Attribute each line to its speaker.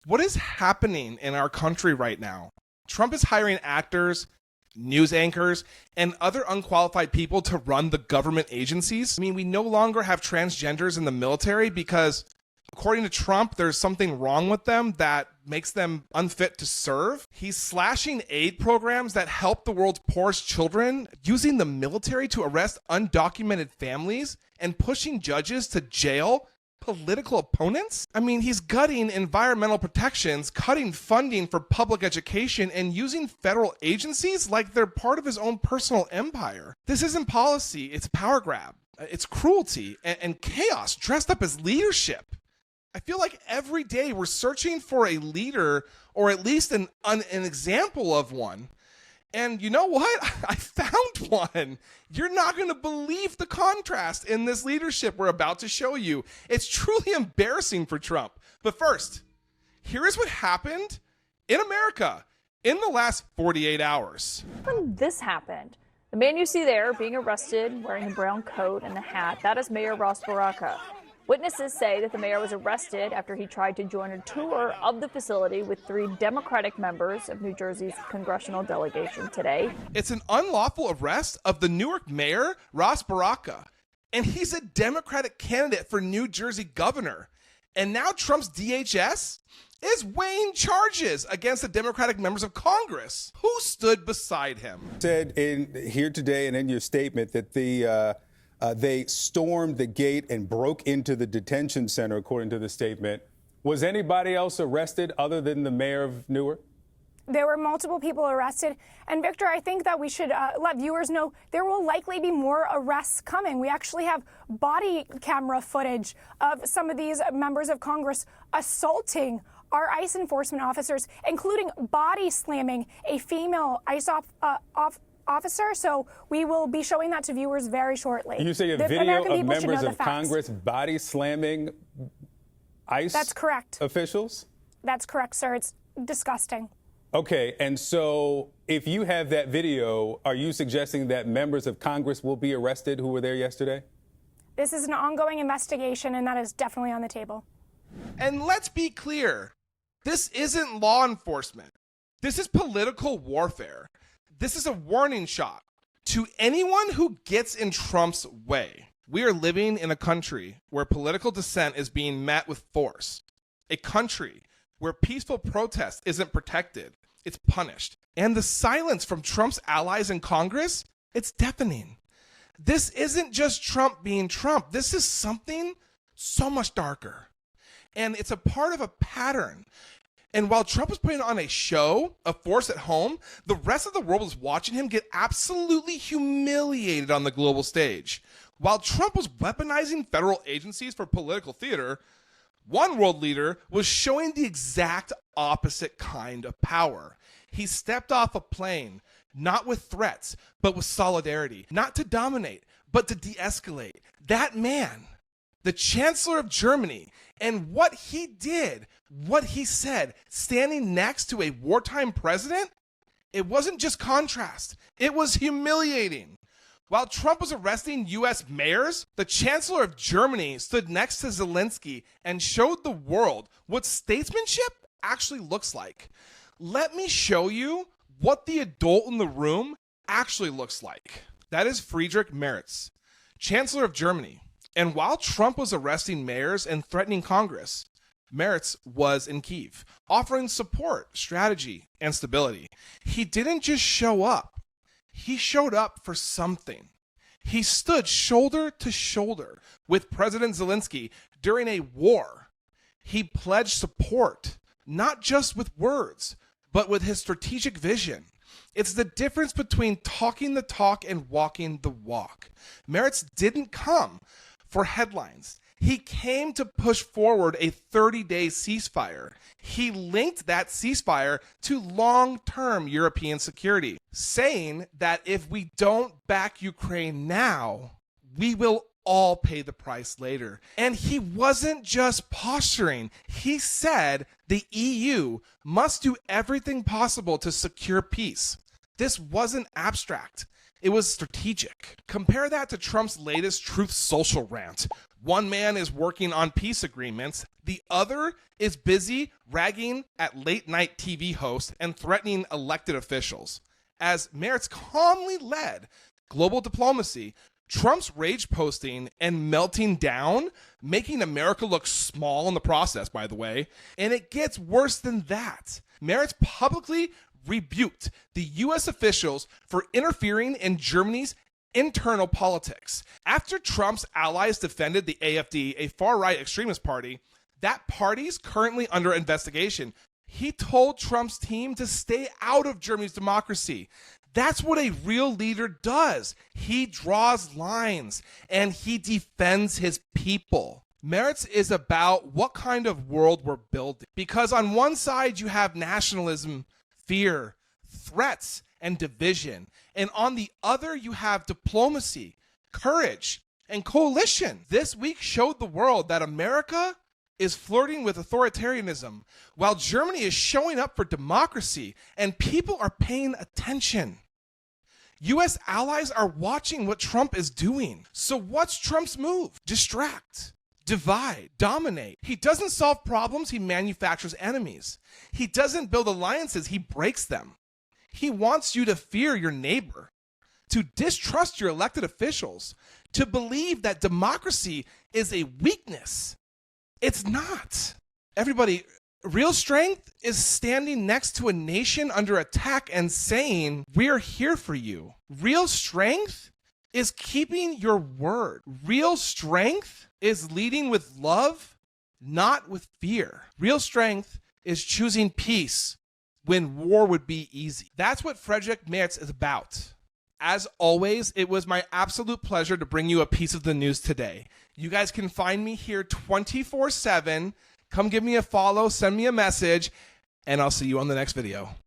Speaker 1: What is happening in our country right now? Trump is hiring actors, news anchors, and other unqualified people to run the government agencies. I mean, we no longer have transgenders in the military because, according to Trump, there's something wrong with them that makes them unfit to serve. He's slashing aid programs that help the world's poorest children, using the military to arrest undocumented families, and pushing judges to jail political opponents? I mean, he's gutting environmental protections, cutting funding for public education, and using federal agencies like they're part of his own personal empire. This isn't policy, it's power grab. It's cruelty and chaos dressed up as leadership. I feel like every day we're searching for a leader, or at least an example of one. And you know what? I found one. You're not going to believe the contrast in this leadership we're about to show you. It's truly embarrassing for Trump. But first, here is what happened in America in the last 48 hours.
Speaker 2: When this happened, the man you see there being arrested wearing a brown coat and a hat, that is Mayor Ross Baraka. Witnesses say that the mayor was arrested after he tried to join a tour of the facility with 3 Democratic members of New Jersey's congressional delegation today.
Speaker 1: It's an unlawful arrest of the Newark mayor, Ross Baraka, and he's a Democratic candidate for New Jersey governor. And now Trump's DHS is weighing charges against the Democratic members of Congress who stood beside him.
Speaker 3: Said here today and in your statement that they stormed the gate and broke into the detention center, according to the statement. Was anybody else arrested other than the mayor of Newark?
Speaker 4: There were multiple people arrested. And Victor, I think that we should let viewers know there will likely be more arrests coming. We actually have body camera footage of some of these members of Congress assaulting our ICE enforcement officers, including body slamming a female ICE officer. So we will be showing that to viewers very shortly.
Speaker 3: You say a video of members of Congress body slamming ICE
Speaker 4: That's correct.
Speaker 3: officials?
Speaker 4: That's correct, sir. It's disgusting.
Speaker 3: Okay, and so if you have that video, are you suggesting that members of Congress will be arrested who were there yesterday?
Speaker 4: This is an ongoing investigation, and that is definitely on the table.
Speaker 1: And let's be clear, this isn't law enforcement. This is political warfare. This is a warning shot to anyone who gets in Trump's way. We are living in a country where political dissent is being met with force. A country where peaceful protest isn't protected, it's punished. And the silence from Trump's allies in Congress, it's deafening. This isn't just Trump being Trump. This is something so much darker. And it's a part of a pattern. And while Trump was putting on a show of force at home, the rest of the world was watching him get absolutely humiliated on the global stage. While Trump was weaponizing federal agencies for political theater, one world leader was showing the exact opposite kind of power. He stepped off a plane, not with threats, but with solidarity, not to dominate, but to de-escalate. That man, the Chancellor of Germany, and what he did, what he said, standing next to a wartime president, it wasn't just contrast, it was humiliating. While Trump was arresting U.S. mayors, the Chancellor of Germany stood next to Zelensky and showed the world what statesmanship actually looks like. Let me show you what the adult in the room actually looks like. That is Friedrich Merz, Chancellor of Germany. And while Trump was arresting mayors and threatening Congress, Merz was in Kyiv, offering support, strategy, and stability. He didn't just show up. He showed up for something. He stood shoulder to shoulder with President Zelensky during a war. He pledged support, not just with words, but with his strategic vision. It's the difference between talking the talk and walking the walk. Merz didn't come for headlines. He came to push forward a 30-day ceasefire. He linked that ceasefire to long-term European security, saying that if we don't back Ukraine now, we will all pay the price later. And he wasn't just posturing. He said the EU must do everything possible to secure peace. This wasn't abstract. It was strategic. Compare that to Trump's latest Truth Social rant. One man is working on peace agreements. The other is busy ragging at late-night TV hosts and threatening elected officials. As Merritt's calmly led global diplomacy, Trump's rage posting and melting down, making America look small in the process, by the way. And it gets worse than that. Merritt publicly rebuked the U.S. officials for interfering in Germany's internal politics. After Trump's allies defended the AfD, a far-right extremist party, that party's currently under investigation. He told Trump's team to stay out of Germany's democracy. That's what a real leader does. He draws lines and he defends his people. Merritt is about what kind of world we're building. Because on one side, you have nationalism, fear, threats, and division. And on the other, you have diplomacy, courage, and coalition. This week showed the world that America is flirting with authoritarianism, while Germany is showing up for democracy, and people are paying attention. U.S. allies are watching what Trump is doing. So what's Trump's move? Distract, divide, dominate. He doesn't solve problems, he manufactures enemies. He doesn't build alliances, he breaks them. He wants you to fear your neighbor, to distrust your elected officials, to believe that democracy is a weakness. It's not. Everybody, real strength is standing next to a nation under attack and saying, we're here for you. Real strength is keeping your word. Real strength is leading with love, not with fear. Real strength is choosing peace when war would be easy. That's what Frederick Merz is about. As always, it was my absolute pleasure to bring you a piece of the news today. You guys can find me here 24/7. Come give me a follow, send me a message, and I'll see you on the next video.